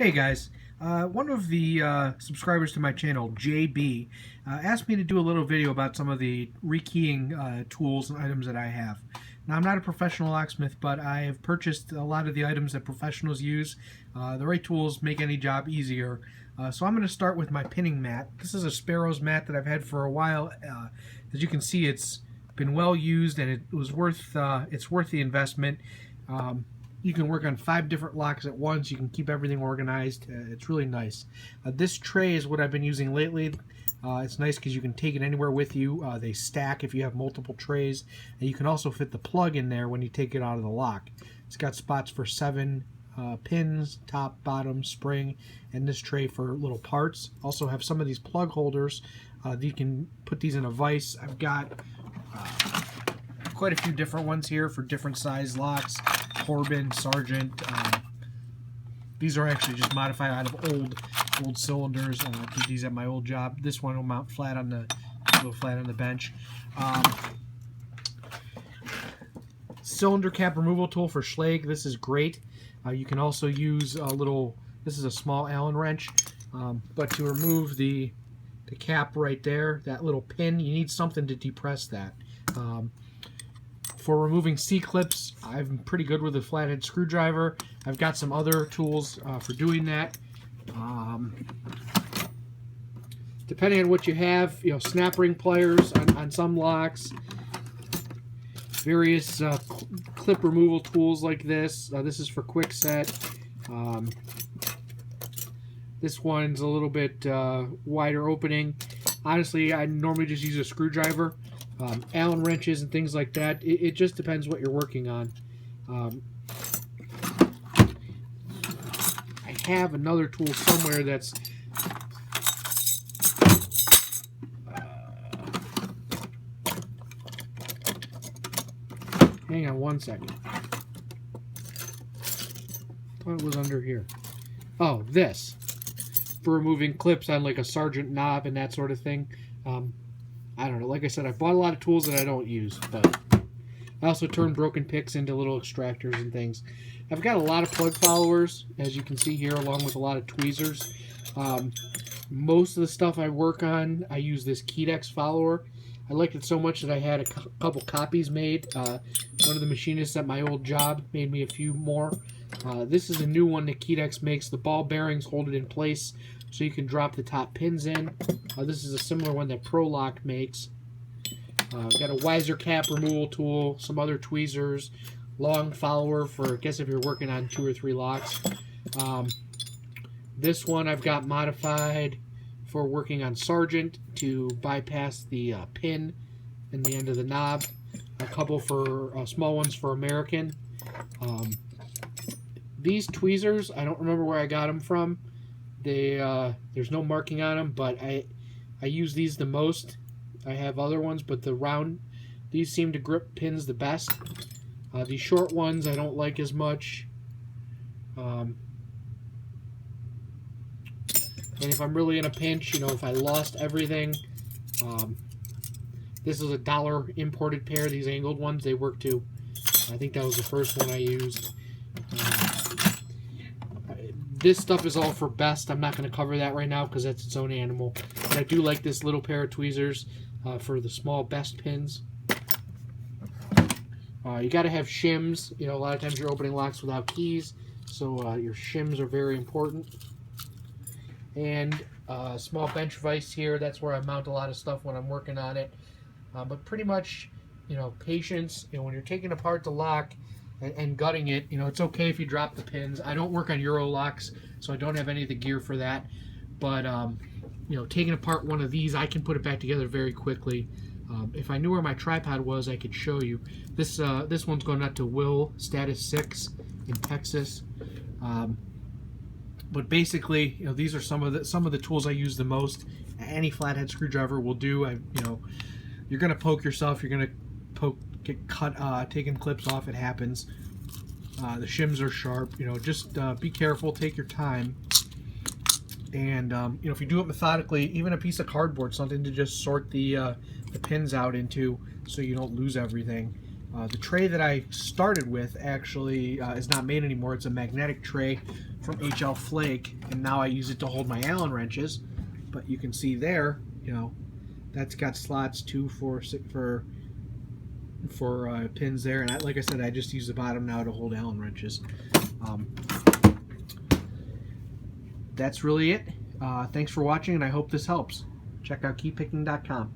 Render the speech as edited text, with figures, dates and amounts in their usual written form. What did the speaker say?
Hey guys, one of the subscribers to my channel, JB, asked me to do a little video about some of the rekeying tools and items that I have. Now, I'm not a professional locksmith, but I have purchased a lot of the items that professionals use. The right tools make any job easier. So I'm going to start with my pinning mat. This is a Sparrows mat that I've had for a while. As you can see, it's been well used and it's worth the investment. You can work on 5 different locks at once. You can keep everything organized. It's really nice. This tray is what I've been using lately. It's nice because you can take it anywhere with you. They stack if you have multiple trays. And you can also fit the plug in there when you take it out of the lock. It's got spots for 7 pins, top, bottom, spring, and this tray for little parts. Also have some of these plug holders. You can put these in a vise. I've got quite a few different ones here for different size locks. Corbin, Sargent. These are actually just modified out of old cylinders. I did these at my old job. This one will mount flat on the bench. Cylinder cap removal tool for Schlage. This is great. You can also use a little. This is a small Allen wrench, but to remove the cap right there, that little pin, you need something to depress that. For removing C-clips, I'm pretty good with a flathead screwdriver. I've got some other tools for doing that. Depending on what you have, snap ring pliers on some locks, various clip removal tools like this. This is for quick set. This one's a little bit wider opening. Honestly, I normally just use a screwdriver. Allen wrenches and things like that. It just depends what you're working on. I have another tool somewhere that's hang on one second. Thought it was under here. Oh, this for removing clips on like a Sargent knob and that sort of thing. I don't know. Like I said, I've bought a lot of tools that I don't use, but I also turn broken picks into little extractors and things. I've got a lot of plug followers, as you can see here, along with a lot of tweezers. Most of the stuff I work on, I use this Kedex follower. I liked it so much that I had a couple copies made. One of the machinists at my old job made me a few more. This is a new one that Kedex makes. The ball bearings hold it in place so you can drop the top pins in. This is a similar one that ProLock makes. Got a Wiser cap removal tool, some other tweezers, long follower for, I guess, if you're working on 2 or 3 locks. This one I've got modified for working on Sargent to bypass the pin in the end of the knob. A couple for small ones for American. These tweezers, I don't remember where I got them from. There's no marking on them, but I use these the most. I have other ones, but these seem to grip pins the best. These short ones I don't like as much. And if I'm really in a pinch, if I lost everything, this is a $1 imported pair. These angled ones, they work too. I think that was the first one I used. This stuff is all for best. I'm not going to cover that right now because that's its own animal. But I do like this little pair of tweezers for the small best pins. You got to have shims. A lot of times you're opening locks without keys, so your shims are very important. And a small bench vise here. That's where I mount a lot of stuff when I'm working on it. But pretty much, patience. When you're taking apart the lock and gutting it, it's okay if you drop the pins. I don't work on Euro locks, so I don't have any of the gear for that. But taking apart one of these, I can put it back together very quickly. If I knew where my tripod was, I could show you. This one's going out to Will, Status 6 in Texas. But basically, these are some of the tools I use the most. Any flathead screwdriver will do. You're gonna poke yourself. You're gonna get cut, taking clips off. It happens. The shims are sharp. Just be careful. Take your time. And if you do it methodically, even a piece of cardboard, something to just sort the pins out into, so you don't lose everything. The tray that I started with actually is not made anymore. It's a magnetic tray from HL Flake, and now I use it to hold my Allen wrenches. But you can see there, that's got slots too for pins there, and like I said, I just use the bottom now to hold Allen wrenches. That's really it. Thanks for watching, and I hope this helps. Check out keypicking.com.